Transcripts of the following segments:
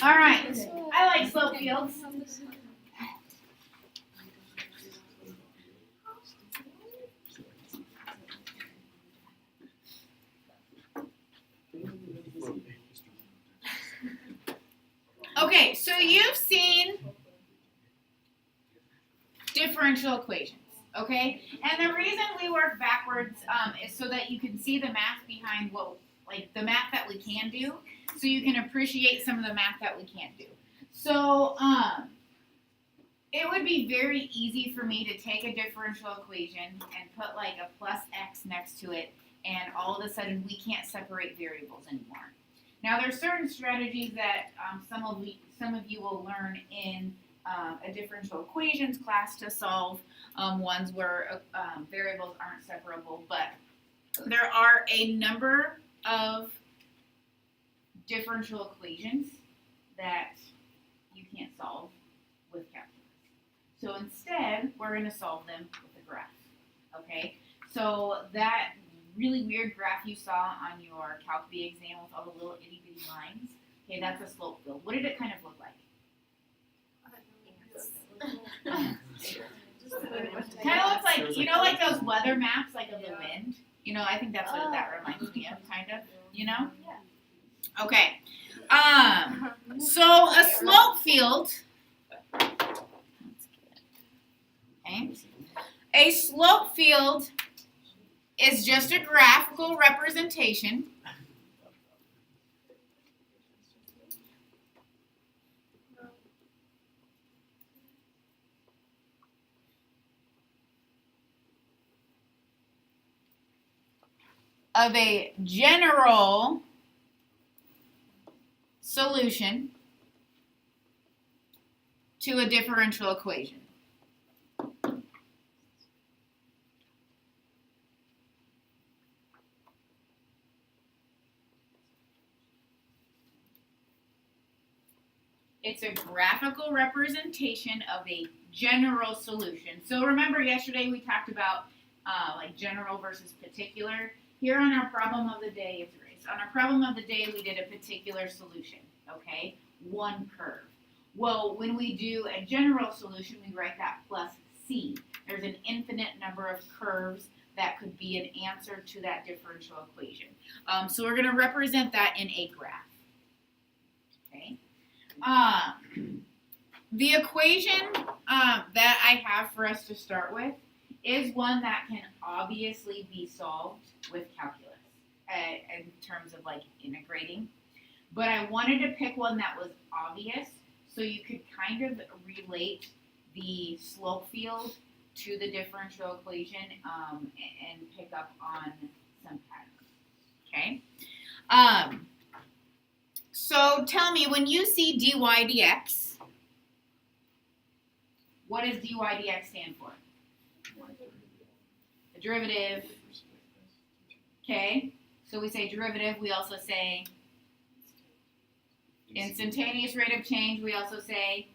All right. I like slope fields. Okay, so you've seen differential equations, okay? And the reason we work backwards is so that you can see the math behind the math that we can do, so you can appreciate some of the math that we can't do. So it would be very easy for me to take a differential equation and put like a plus x next to it, and all of a sudden we can't separate variables anymore. Now there's certain strategies that some of you will learn in a differential equations class to solve ones where variables aren't separable, but there are a number of differential equations that you can't solve with calculus. So instead, we're going to solve them with a graph, okay? So that really weird graph you saw on your Calc AB exam with all the little itty bitty lines, okay, that's a slope field. What did it kind of look like? Kind of looks like, you know, like those weather maps, like of the wind. You know, I think that's what that reminds me of, kind of. You know? Yeah. Okay. So a slope field. Okay. A slope field is just a graphical representation of a general solution to a differential equation. It's a graphical representation of a general solution. So remember yesterday we talked about like general versus particular. Here on our problem of the day, on our problem of the day, we did a particular solution, okay? One curve. Well, when we do a general solution, we write that plus C. There's an infinite number of curves that could be an answer to that differential equation. So we're going to represent that in a graph, okay? The equation that I have for us to start with is one that can obviously be solved with calculus in terms of like integrating. But I wanted to pick one that was obvious so you could kind of relate the slope field to the differential equation and pick up on some patterns. Okay? So tell me, when you see dy dx, what does dy dx stand for? A derivative. Okay, so we say derivative, we also say instantaneous rate of change, we also say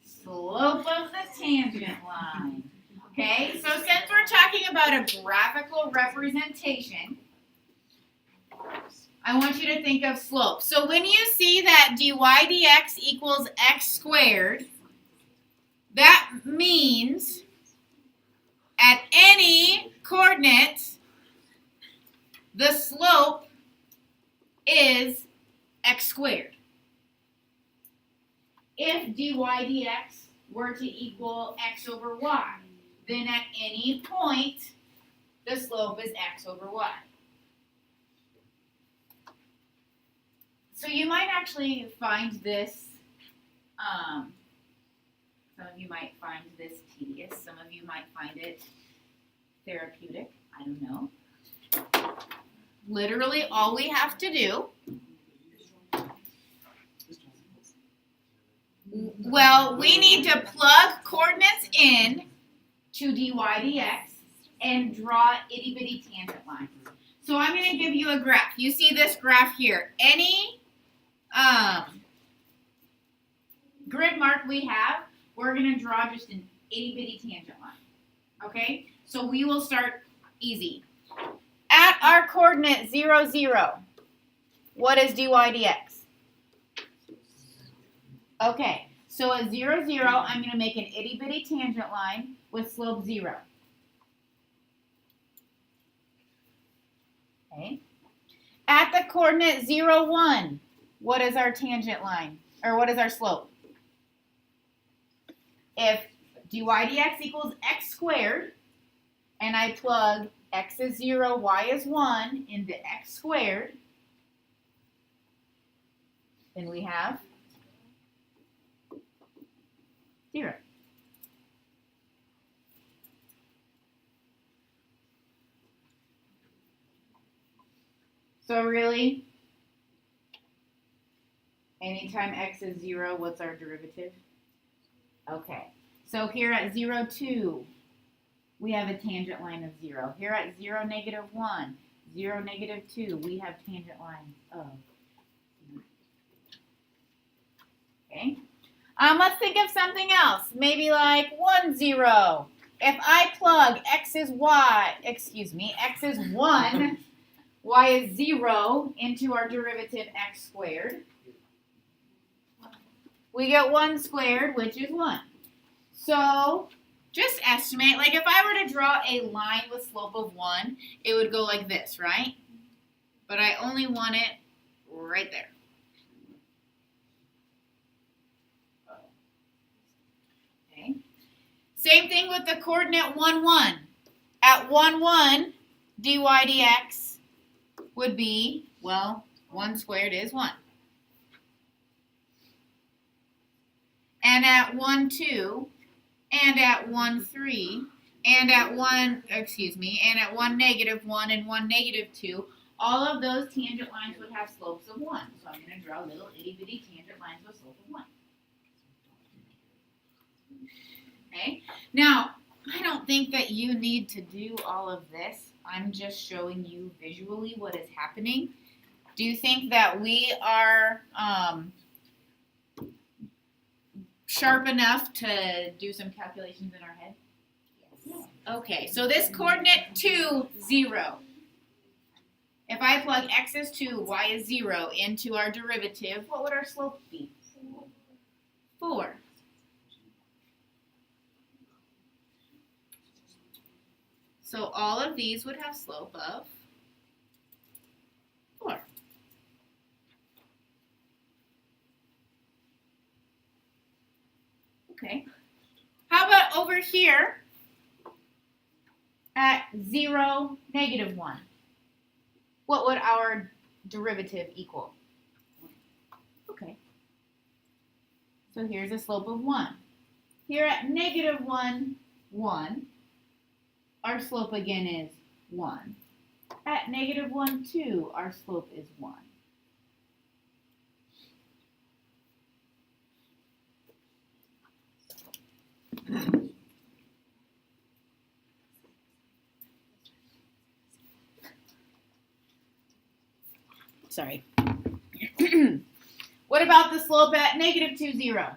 slope of the tangent line. Okay, so since we're talking about a graphical representation, I want you to think of slope. So when you see that dy dx equals x squared, that means at any coordinate, the slope is x squared. If dy dx were to equal x over y, then at any point, the slope is x over y. So you might actually find this, some of you might find this tedious, some of you might find it therapeutic, I don't know. Literally all we have to do, well, we need to plug coordinates in to dy dx and draw itty bitty tangent lines. So I'm going to give you a graph. You see this graph here. Any grid mark we have, we're going to draw just an itty bitty tangent line. Okay? So we will start easy. At our coordinate 0, 0, what is dy dx? Okay, so at 0, 0, I'm going to make an itty-bitty tangent line with slope 0. Okay. At the coordinate 0, 1, what is our tangent line? Or what is our slope? If dy dx equals x squared, and I plug x is 0, y is 1 into x squared, then we have 0. So really, anytime x is 0, what's our derivative? Okay, so here at 0, 2, we have a tangent line of 0. Here at 0, negative 1, 0, negative 2, we have tangent lines of 0. Okay, let's think of something else. Maybe like 1, 0. If I plug x is 1, y is 0 into our derivative x squared, we get 1 squared, which is 1. So just estimate, like if I were to draw a line with slope of 1, it would go like this, right? But I only want it right there. Okay. Same thing with the coordinate 1, 1. At 1, 1, dy dx would be, well, 1 squared is 1. And at 1, 2, and at 1, 3, and at 1, and at 1, negative 1, and 1, negative 2, all of those tangent lines would have slopes of 1. So I'm going to draw little itty-bitty tangent lines with slope of 1. Okay? Now, I don't think that you need to do all of this. I'm just showing you visually what is happening. Do you think that we are sharp enough to do some calculations in our head? Yes. Okay, so this coordinate 2, 0. If I plug x is 2, y is 0 into our derivative, what would our slope be? 4. So all of these would have slope of 4. Okay. How about over here at 0, negative 1? What would our derivative equal? Okay. So here's a slope of 1. Here at negative 1, 1. Our slope again is 1. At negative 1, 2, our slope is 1. Sorry. What about the slope at negative 2, 0?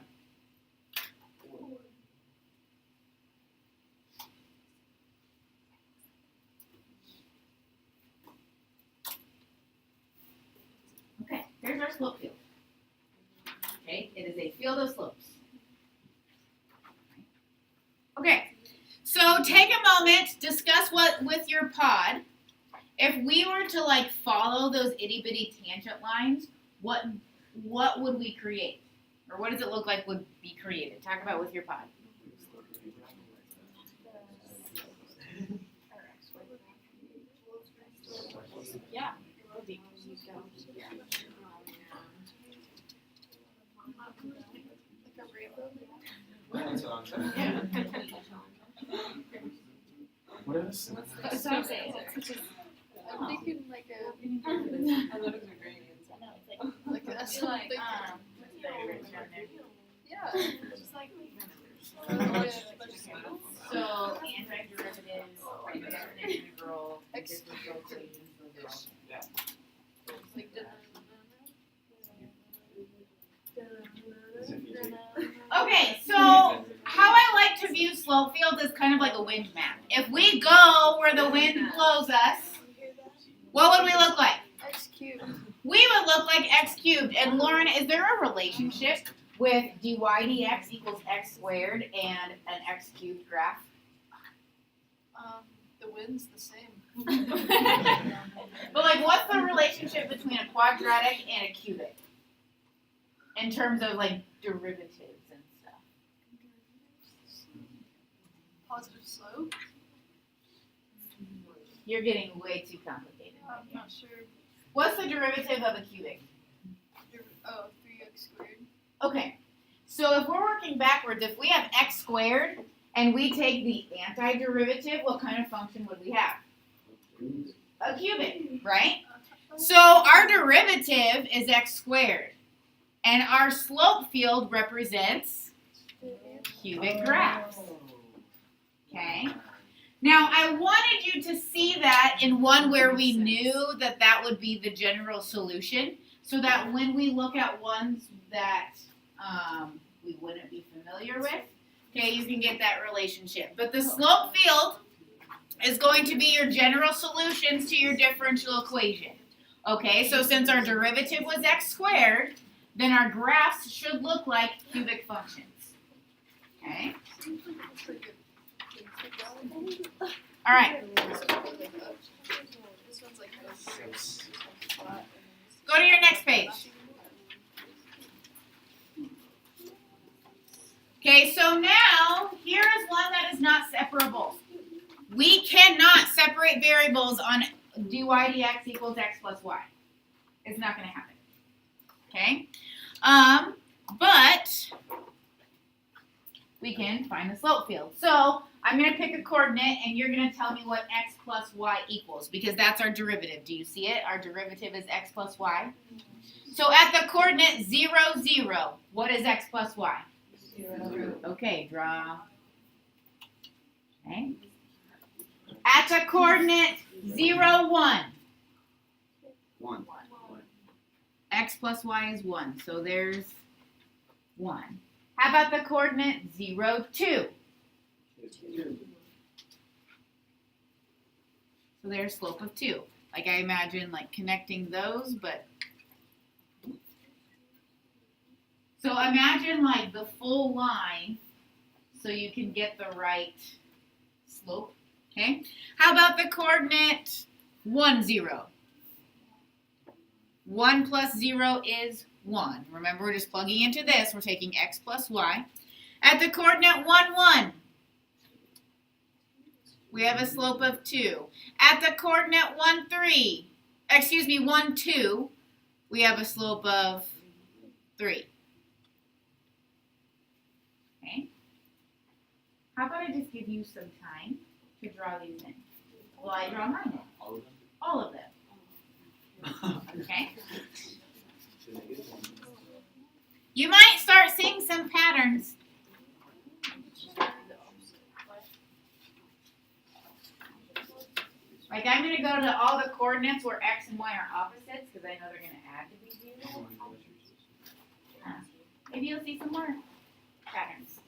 Okay, here's our slope field. Okay, it is a field of slopes. Okay, so take a moment, discuss what with your pod. If we were to like follow those itty bitty tangent lines, what would we create? Or what does it look like would be created? Talk about with your pod. Yeah. What is this? That's what I'm saying. I'm thinking like a. I love it gradients. Like that's like. Yeah. Just like. So anti-derivatives, integral, differential equations, those are all. Yeah. Okay, so how I like to view slope fields is kind of like a wind map. If we go where the wind blows us, what would we look like? X cubed. We would look like x cubed. And Lauren, is there a relationship with dy dx equals x squared and an x cubed graph? The wind's the same. But like, what's the relationship between a quadratic and a cubic? In terms of like derivatives and stuff. Positive slope? You're getting way too complicated. I'm not sure. What's the derivative of a cubic? 3x squared. Okay, so if we're working backwards, if we have x squared and we take the antiderivative, what kind of function would we have? A cubic, right? So our derivative is x squared, and our slope field represents cubic graphs. Okay? Now, I wanted you to see that in one where we knew that that would be the general solution, so that when we look at ones that we wouldn't be familiar with, okay, you can get that relationship. But the slope field is going to be your general solutions to your differential equation. Okay, so since our derivative was x squared, then our graphs should look like cubic functions. Okay? All right. This one's like this one's flat. Go to your next page. Okay, so now here is one that is not separable. We cannot separate variables on dy dx equals x plus y. It's not going to happen. Okay? But we can find the slope field. So I'm going to pick a coordinate, and you're going to tell me what x plus y equals, because that's our derivative. Do you see it? Our derivative is x plus y. So at the coordinate 0, 0, what is x plus y? 0. Okay, draw. Okay. At the coordinate 0, 1. 1. X plus y is 1, so there's 1. How about the coordinate 0, 2? So there's slope of 2. Like I imagine like connecting those, but so imagine like the full line so you can get the right slope. Okay? How about the coordinate 1, 0? 1 plus 0 is 1. Remember, we're just plugging into this. We're taking x plus y. At the coordinate 1, 1, we have a slope of 2. At the coordinate 1, 2, we have a slope of 3. Okay? How about I just give you some time to draw these in? Well, I draw mine in. All of them. Okay? You might start seeing some patterns. Like I'm going to go to all the coordinates where x and y are opposites because I know they're going to add to these zeros. Maybe you'll see some more patterns.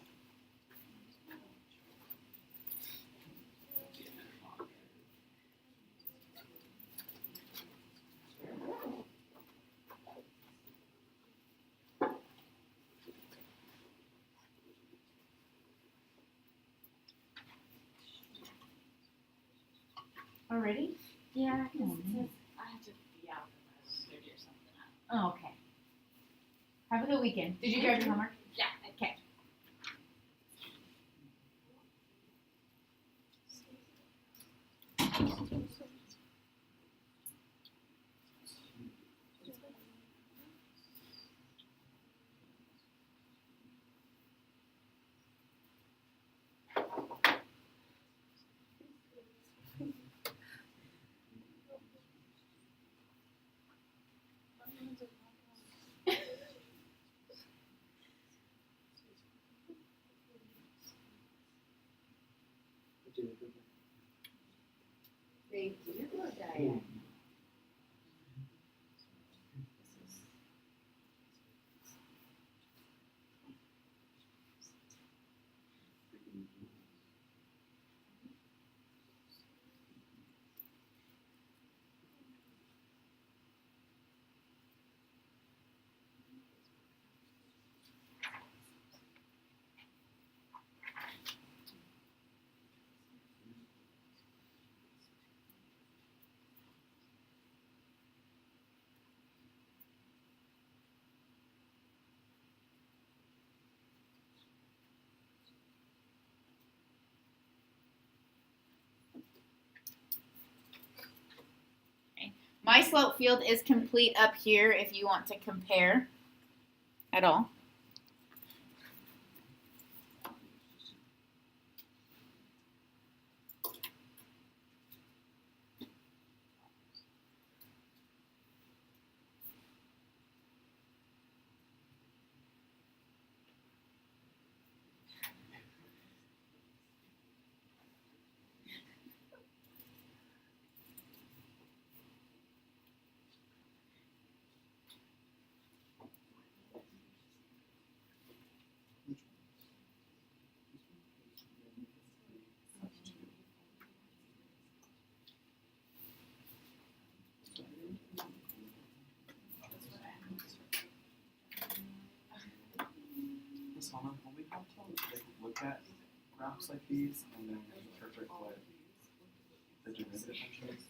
Already? Yeah, because it says I have to be out for 30 or something. Oh, okay. Have a good weekend. Did you grab your homework? Yeah. Okay. They do go diagonal. my slope field is complete up here if you want to compare at all. Miss Hannah, will we have to look at graphs like these and then interpret what the derivative function is?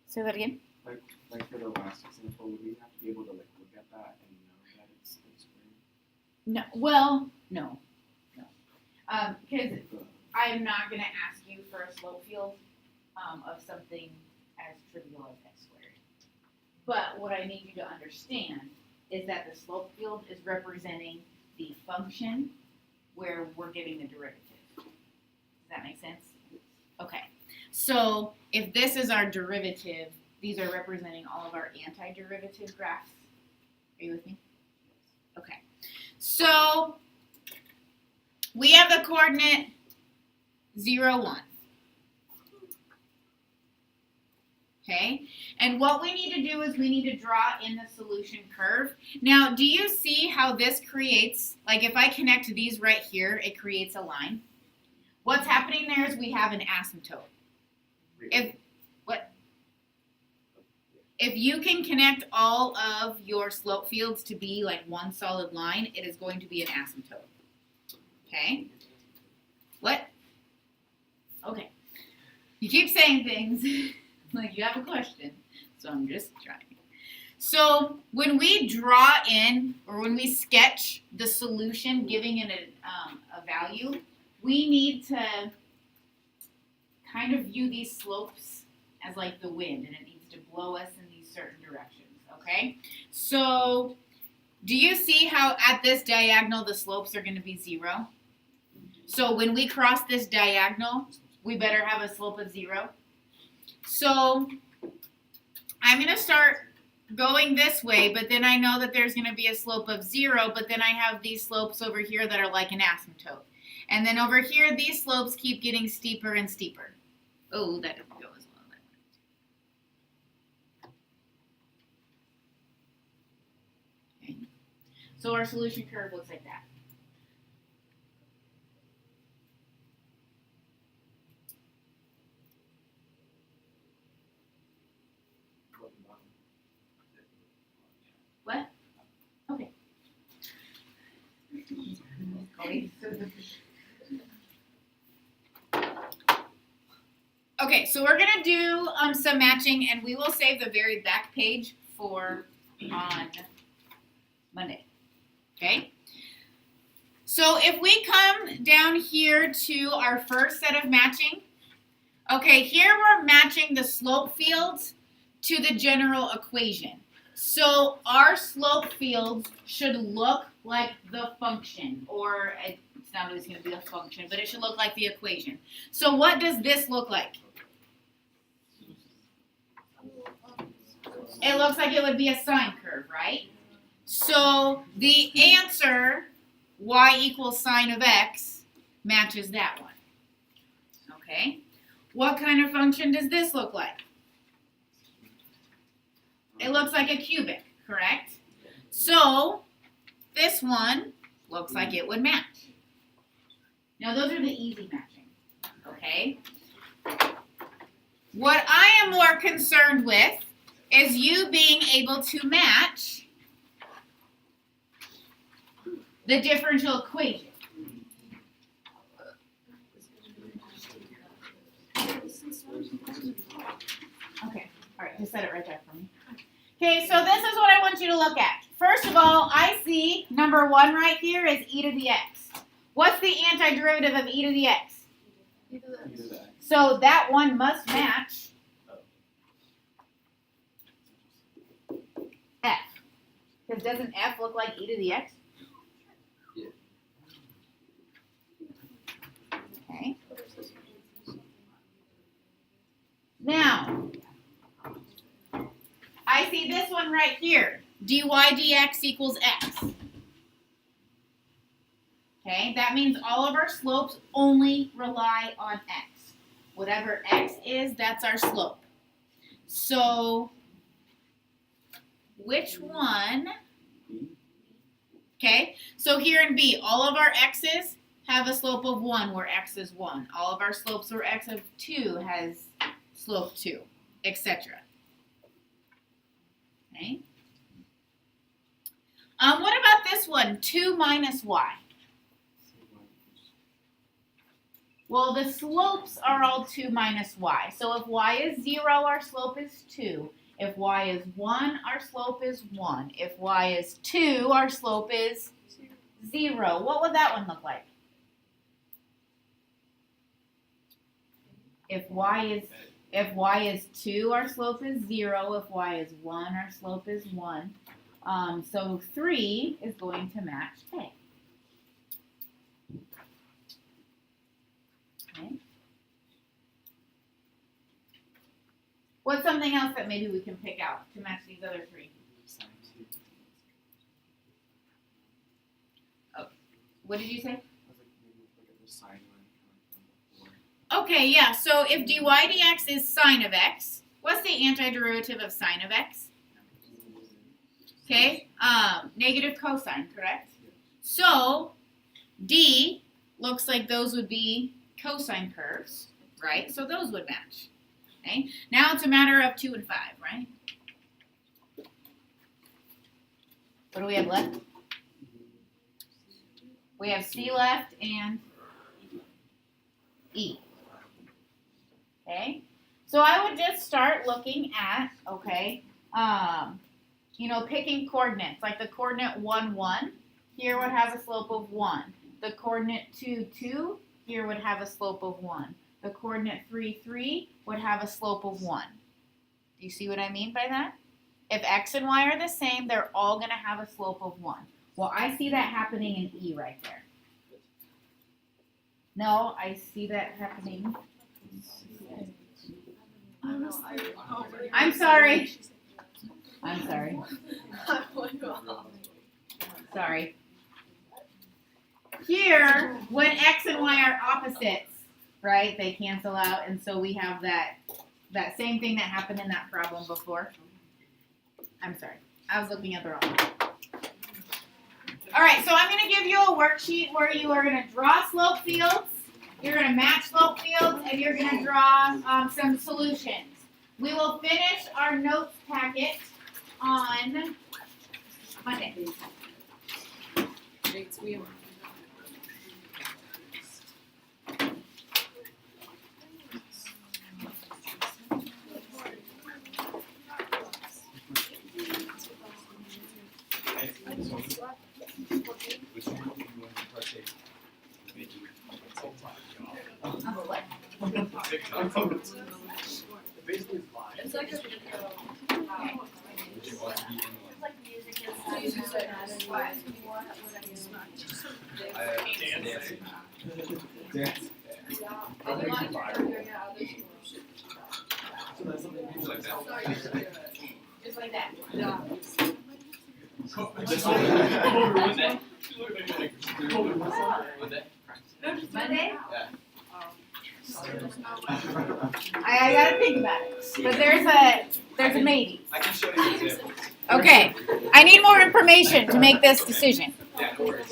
Say that again. Like for the last example, would we have to be able to look at that and know that it's squared? No. Well, no. Because I'm not going to ask you for a slope field of something as trivial as x squared. But what I need you to understand is that the slope field is representing the function where we're getting the derivative. Does that make sense? Okay. So if this is our derivative, these are representing all of our antiderivative graphs. Are you with me? Okay. So we have the coordinate 0, 1. Okay, and what we need to do is we need to draw in the solution curve. Now, do you see how this creates, like if I connect these right here, it creates a line? What's happening there is we have an asymptote. If you can connect all of your slope fields to be like one solid line, it is going to be an asymptote. Okay? What? Okay. You keep saying things like you have a question, so I'm just trying. So when we draw in, or when we sketch the solution, giving it a value, we need to kind of view these slopes as like the wind, and it needs to blow us in these certain directions, okay? So do you see how at this diagonal the slopes are going to be 0? So when we cross this diagonal, we better have a slope of 0. So I'm going to start going this way, but then I know that there's going to be a slope of 0, but then I have these slopes over here that are like an asymptote. And then over here, these slopes keep getting steeper and steeper. Oh, that didn't go as well. Okay. So our solution curve looks like that. What? Okay. Okay, so we're going to do some matching, and we will save the very back page for on Monday. Okay? So if we come down here to our first set of matching, okay, here we're matching the slope fields to the general equation. So our slope fields should look like the function, or it's not always going to be the function, but it should look like the equation. So what does this look like? It looks like it would be a sine curve, right? So the answer, y equals sine of x, matches that one. Okay? What kind of function does this look like? It looks like a cubic, correct? So this one looks like it would match. Now those are the easy matching, okay? What I am more concerned with is you being able to match the differential equation. Okay, all right, just set it right there for me. Okay, so this is what I want you to look at. First of all, I see number 1 right here is e to the x. What's the antiderivative of e to the x? E to the x. So that one must match Because doesn't f look like e to the x? Yeah. Okay. Now, I see this one right here. dy dx equals x. Okay, that means all of our slopes only rely on x. Whatever x is, that's our slope. So, which one? Okay, so here in B, all of our x's have a slope of 1 where x is 1. All of our slopes where x of 2 has slope 2, etc. Okay. What about this one, 2 minus y? Well, the slopes are all 2 minus y. So if y is 0, our slope is 2. If y is 1, our slope is 1. If y is 2, our slope is 0. What would that one look like? If y is 2, our slope is 0. If y is 1, our slope is 1. So 3 is going to match A. Okay. What's something else that maybe we can pick out to match these other 3? Oh, what did you say? Okay, yeah, so if dy dx is sine of x, what's the antiderivative of sine of x? Okay, negative cosine, correct? So, D looks like those would be cosine curves, right? So those would match. Okay, now it's a matter of 2 and 5, right? What do we have left? We have C left and E. Okay, so I would just start looking at, okay, picking coordinates. Like the coordinate 1, 1, here would have a slope of 1. The coordinate 2, 2, here would have a slope of 1. The coordinate 3, 3 would have a slope of 1. Do you see what I mean by that? If x and y are the same, they're all going to have a slope of 1. Well, I see that happening in E right there. No, I see that happening. I'm sorry. I'm sorry. Sorry. Here, when x and y are opposites, right, they cancel out, and so we have that same thing that happened in that problem before. I'm sorry. I was looking at the wrong one. All right, so I'm going to give you a worksheet where you are going to draw slope fields, you're going to match slope fields, and you're going to draw some solutions. We will finish our notes packet on Monday. What? It's like a Just like that. Monday? I gotta think about it. But there's a maybe. I can show you an example. Okay. I need more information to make this decision. Yeah, no worries.